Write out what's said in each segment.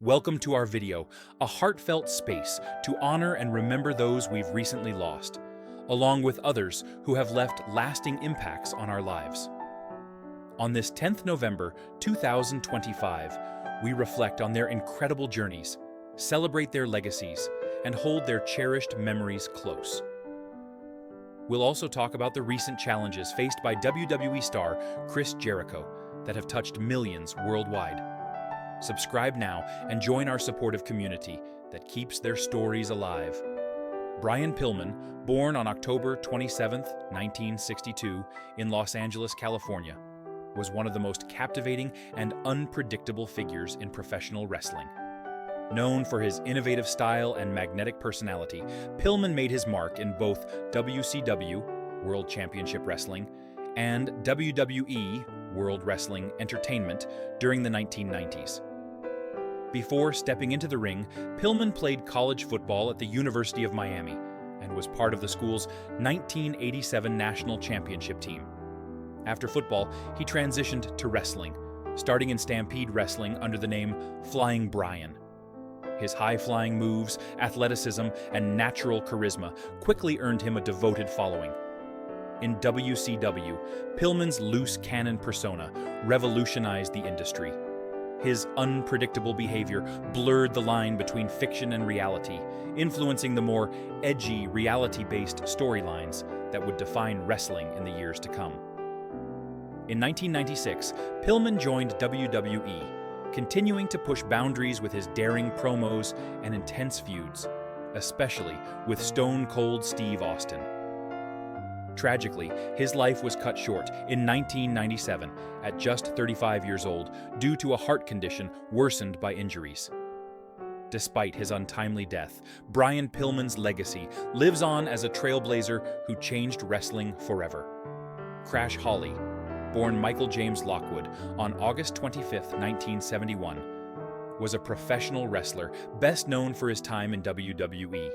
Welcome to our video, a heartfelt space to honor and remember those we've recently lost, along with others who have left lasting impacts on our lives. On this 10th November 2025, we reflect on their incredible journeys, celebrate their legacies, and hold their cherished memories close. We'll also talk about the recent challenges faced by WWE star Chris Jericho that have touched millions worldwide. Subscribe now and join our supportive community that keeps their stories alive. Brian Pillman, born on October 27, 1962, in Los Angeles, California, was one of the most captivating and unpredictable figures in professional wrestling. Known for his innovative style and magnetic personality, Pillman made his mark in both WCW, World Championship Wrestling, and WWE, World Wrestling Entertainment, during the 1990s. Before stepping into the ring, Pillman played college football at the University of Miami and was part of the school's 1987 national championship team. After football, he transitioned to wrestling, starting in Stampede Wrestling under the name Flying Brian. His high-flying moves, athleticism, and natural charisma quickly earned him a devoted following. In WCW, Pillman's loose cannon persona revolutionized the industry. His unpredictable behavior blurred the line between fiction and reality, influencing the more edgy, reality-based storylines that would define wrestling in the years to come. In 1996, Pillman joined WWE, continuing to push boundaries with his daring promos and intense feuds, especially with Stone Cold Steve Austin. Tragically, his life was cut short in 1997 at just 35 years old due to a heart condition worsened by injuries. Despite his untimely death, Brian Pillman's legacy lives on as a trailblazer who changed wrestling forever. Crash Holly, born Michael James Lockwood on August 25, 1971, was a professional wrestler best known for his time in WWE.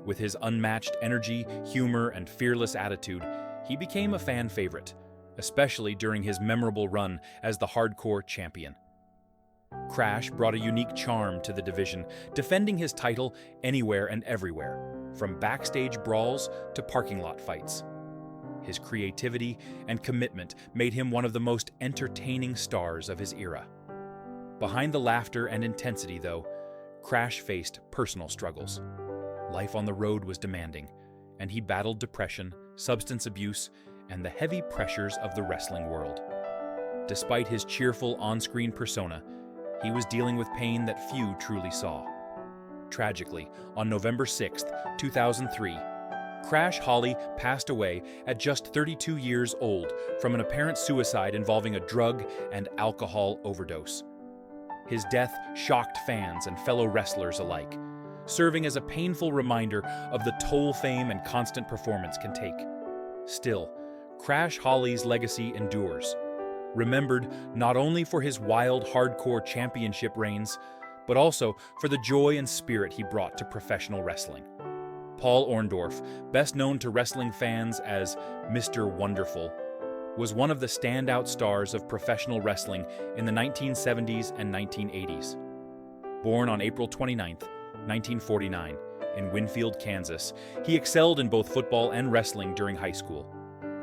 With his unmatched energy, humor, and fearless attitude, he became a fan favorite, especially during his memorable run as the Hardcore Champion. Crash brought a unique charm to the division, defending his title anywhere and everywhere, from backstage brawls to parking lot fights. His creativity and commitment made him one of the most entertaining stars of his era. Behind the laughter and intensity, though, Crash faced personal struggles. Life on the road was demanding, and he battled depression, substance abuse, and the heavy pressures of the wrestling world. Despite his cheerful on-screen persona, he was dealing with pain that few truly saw. Tragically, on November 6, 2003, Crash Holly passed away at just 32 years old from an apparent suicide involving a drug and alcohol overdose. His death shocked fans and fellow wrestlers alike, serving as a painful reminder of the toll fame and constant performance can take. Still, Crash Holly's legacy endures, remembered not only for his wild hardcore championship reigns, but also for the joy and spirit he brought to professional wrestling. Paul Orndorff, best known to wrestling fans as Mr. Wonderful, was one of the standout stars of professional wrestling in the 1970s and 1980s. Born on April 29, 1949, in Winfield, Kansas, he excelled in both football and wrestling during high school,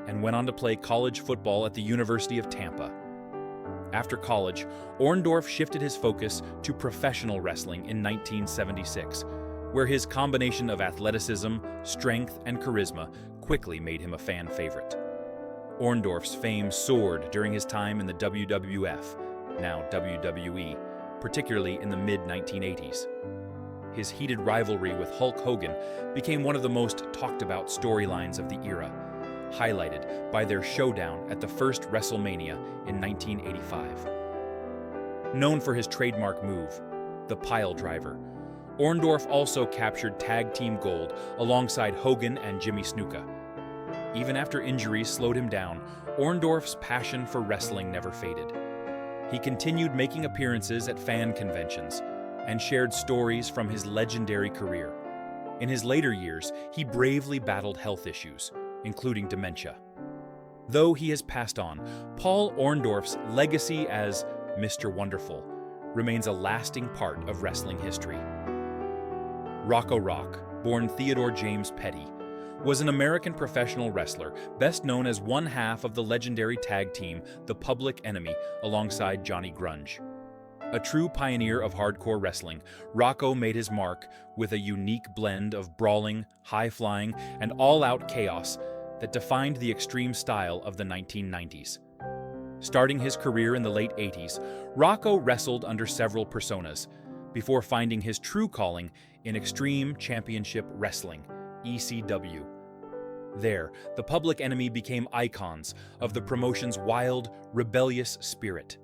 and went on to play college football at the University of Tampa. After college, Orndorff shifted his focus to professional wrestling in 1976, where his combination of athleticism, strength, and charisma quickly made him a fan favorite. Orndorff's fame soared during his time in the WWF, now WWE, particularly in the mid-1980s. His heated rivalry with Hulk Hogan became one of the most talked-about storylines of the era, highlighted by their showdown at the first WrestleMania in 1985. Known for his trademark move, the pile driver, Orndorff also captured tag team gold alongside Hogan and Jimmy Snuka. Even after injuries slowed him down, Orndorff's passion for wrestling never faded. He continued making appearances at fan conventions and shared stories from his legendary career. In his later years, he bravely battled health issues, including dementia. Though he has passed on, Paul Orndorff's legacy as Mr. Wonderful remains a lasting part of wrestling history. Rocco Rock, born Theodore James Petty, was an American professional wrestler, best known as one half of the legendary tag team The Public Enemy alongside Johnny Grunge. A true pioneer of hardcore wrestling, Rocco made his mark with a unique blend of brawling, high-flying, and all-out chaos that defined the extreme style of the 1990s. Starting his career in the late 80s, Rocco wrestled under several personas, before finding his true calling in Extreme Championship Wrestling, ECW. There, the Public Enemy became icons of the promotion's wild, rebellious spirit.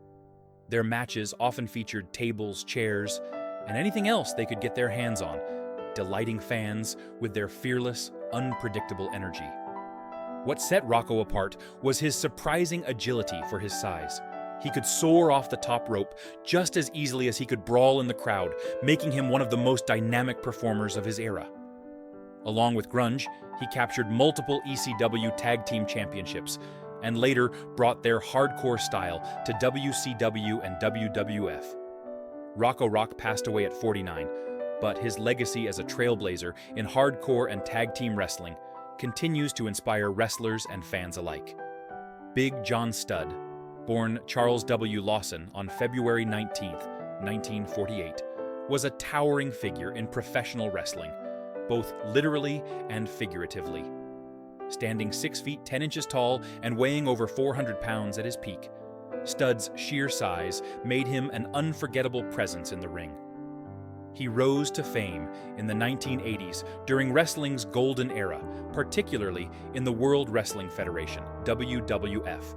Their matches often featured tables, chairs, and anything else they could get their hands on, delighting fans with their fearless, unpredictable energy. What set Rocco apart was his surprising agility for his size. He could soar off the top rope just as easily as he could brawl in the crowd, making him one of the most dynamic performers of his era. Along with Grunge, he captured multiple ECW Tag Team Championships, and later brought their hardcore style to WCW and WWF. Rocco Rock passed away at 49, but his legacy as a trailblazer in hardcore and tag team wrestling continues to inspire wrestlers and fans alike. Big John Studd, born Charles W. Lawson on February 19, 1948, was a towering figure in professional wrestling, both literally and figuratively. Standing 6 feet 10 inches tall and weighing over 400 pounds at his peak, Studd's sheer size made him an unforgettable presence in the ring. He rose to fame in the 1980s during wrestling's golden era, particularly in the World Wrestling Federation, WWF,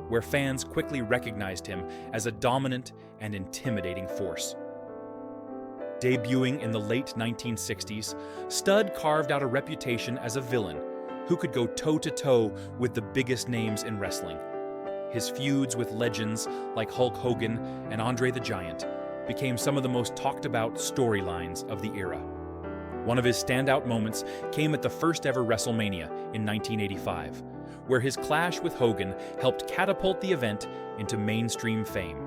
where fans quickly recognized him as a dominant and intimidating force. Debuting in the late 1960s, Studd carved out a reputation as a villain who could go toe-to-toe with the biggest names in wrestling. His feuds with legends like Hulk Hogan and André the Giant became some of the most talked-about storylines of the era. One of his standout moments came at the first ever WrestleMania in 1985, where his clash with Hogan helped catapult the event into mainstream fame.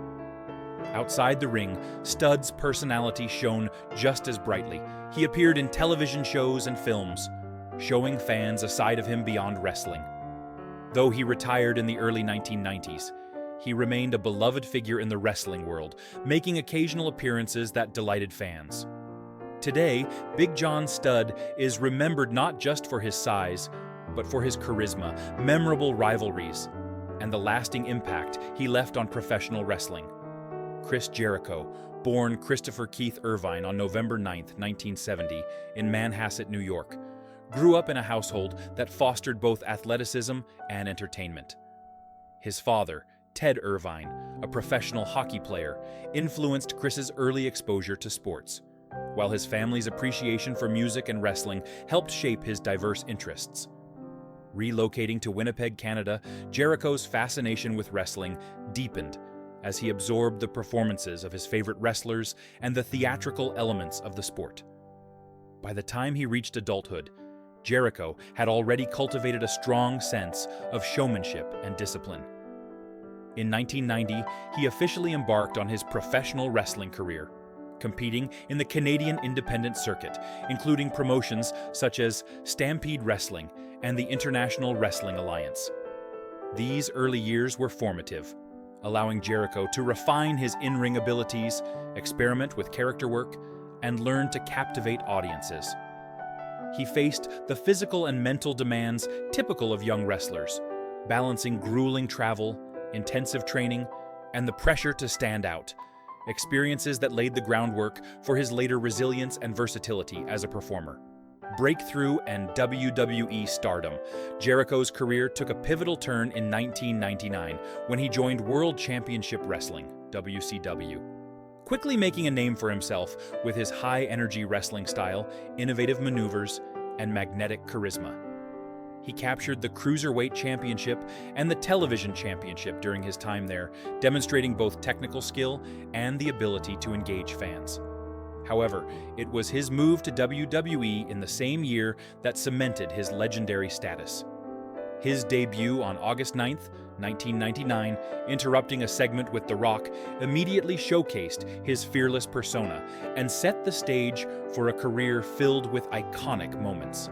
Outside the ring, Studd's personality shone just as brightly. He appeared in television shows and films, showing fans a side of him beyond wrestling. Though he retired in the early 1990s, he remained a beloved figure in the wrestling world, making occasional appearances that delighted fans. Today, Big John Studd is remembered not just for his size, but for his charisma, memorable rivalries, and the lasting impact he left on professional wrestling. Chris Jericho, born Christopher Keith Irvine on November 9, 1970, in Manhasset, New York, grew up in a household that fostered both athleticism and entertainment. His father, Ted Irvine, a professional hockey player, influenced Chris's early exposure to sports, while his family's appreciation for music and wrestling helped shape his diverse interests. Relocating to Winnipeg, Canada, Jericho's fascination with wrestling deepened as he absorbed the performances of his favorite wrestlers and the theatrical elements of the sport. By the time he reached adulthood, Jericho had already cultivated a strong sense of showmanship and discipline. In 1990, he officially embarked on his professional wrestling career, competing in the Canadian independent circuit, including promotions such as Stampede Wrestling and the International Wrestling Alliance. These early years were formative, allowing Jericho to refine his in-ring abilities, experiment with character work, and learn to captivate audiences. He faced the physical and mental demands typical of young wrestlers, balancing grueling travel, intensive training, and the pressure to stand out, experiences that laid the groundwork for his later resilience and versatility as a performer. Breakthrough and WWE stardom. Jericho's career took a pivotal turn in 1999 when he joined World Championship Wrestling, WCW, quickly making a name for himself with his high-energy wrestling style, innovative maneuvers, and magnetic charisma. He captured the Cruiserweight Championship and the Television Championship during his time there, demonstrating both technical skill and the ability to engage fans. However, it was his move to WWE in the same year that cemented his legendary status. His debut on August 9th, 1999, interrupting a segment with The Rock, immediately showcased his fearless persona and set the stage for a career filled with iconic moments.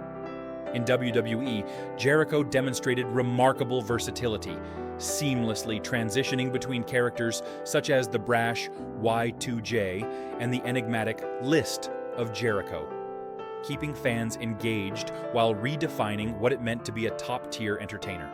In WWE, Jericho demonstrated remarkable versatility, seamlessly transitioning between characters such as the brash Y2J and the enigmatic List of Jericho, keeping fans engaged while redefining what it meant to be a top-tier entertainer.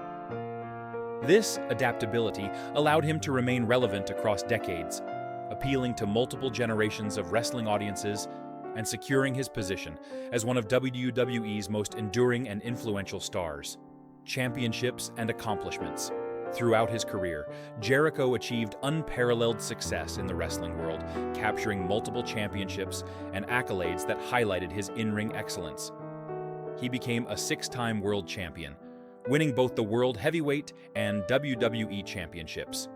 This adaptability allowed him to remain relevant across decades, appealing to multiple generations of wrestling audiences and securing his position as one of WWE's most enduring and influential stars. Championships and accomplishments. Throughout his career, Jericho achieved unparalleled success in the wrestling world, capturing multiple championships and accolades that highlighted his in-ring excellence. He became a 6-time world champion, winning both the World Heavyweight and WWE Championships,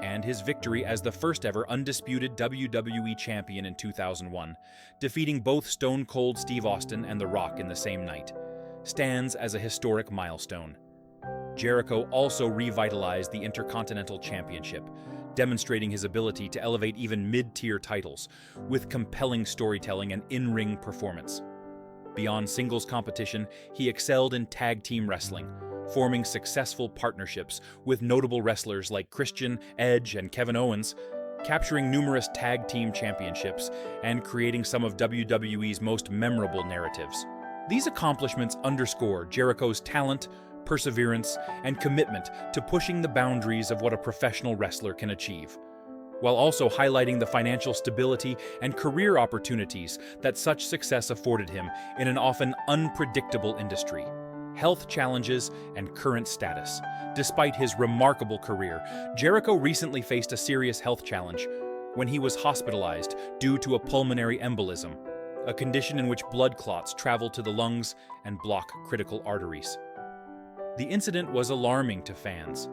and his victory as the first-ever undisputed WWE Champion in 2001, defeating both Stone Cold Steve Austin and The Rock in the same night, stands as a historic milestone. Jericho also revitalized the Intercontinental Championship, demonstrating his ability to elevate even mid-tier titles with compelling storytelling and in-ring performance. Beyond singles competition, he excelled in tag team wrestling, forming successful partnerships with notable wrestlers like Christian, Edge, and Kevin Owens, capturing numerous tag team championships and creating some of WWE's most memorable narratives. These accomplishments underscore Jericho's talent, perseverance, and commitment to pushing the boundaries of what a professional wrestler can achieve, while also highlighting the financial stability and career opportunities that such success afforded him in an often unpredictable industry. Health challenges, and current status. Despite his remarkable career, Jericho recently faced a serious health challenge when he was hospitalized due to a pulmonary embolism, a condition in which blood clots travel to the lungs and block critical arteries. The incident was alarming to fans,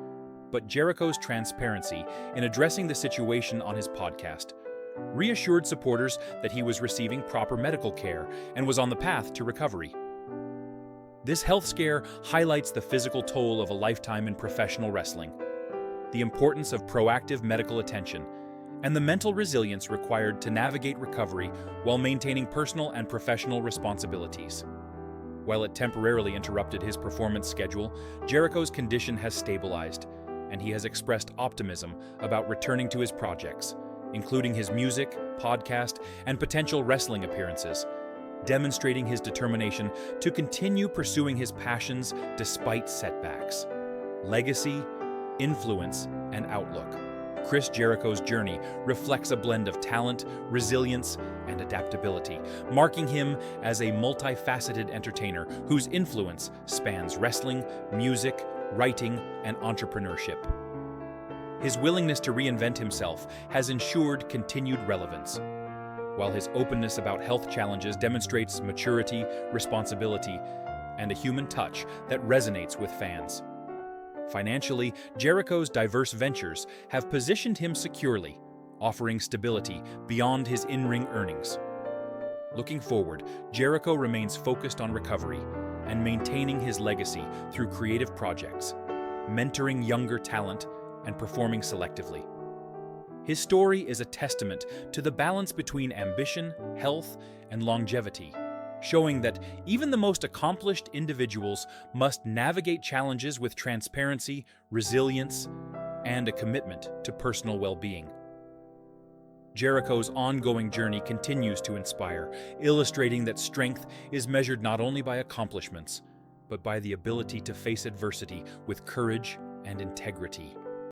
but Jericho's transparency in addressing the situation on his podcast reassured supporters that he was receiving proper medical care and was on the path to recovery. This health scare highlights the physical toll of a lifetime in professional wrestling, the importance of proactive medical attention, and the mental resilience required to navigate recovery while maintaining personal and professional responsibilities. While it temporarily interrupted his performance schedule, Jericho's condition has stabilized, and he has expressed optimism about returning to his projects, including his music, podcast, and potential wrestling appearances, demonstrating his determination to continue pursuing his passions despite setbacks. Legacy, influence, and outlook. Chris Jericho's journey reflects a blend of talent, resilience, and adaptability, marking him as a multifaceted entertainer whose influence spans wrestling, music, writing, and entrepreneurship. His willingness to reinvent himself has ensured continued relevance, while his openness about health challenges demonstrates maturity, responsibility, and a human touch that resonates with fans. Financially, Jericho's diverse ventures have positioned him securely, offering stability beyond his in-ring earnings. Looking forward, Jericho remains focused on recovery and maintaining his legacy through creative projects, mentoring younger talent, and performing selectively. His story is a testament to the balance between ambition, health, and longevity, showing that even the most accomplished individuals must navigate challenges with transparency, resilience, and a commitment to personal well-being. Jericho's ongoing journey continues to inspire, illustrating that strength is measured not only by accomplishments, but by the ability to face adversity with courage and integrity.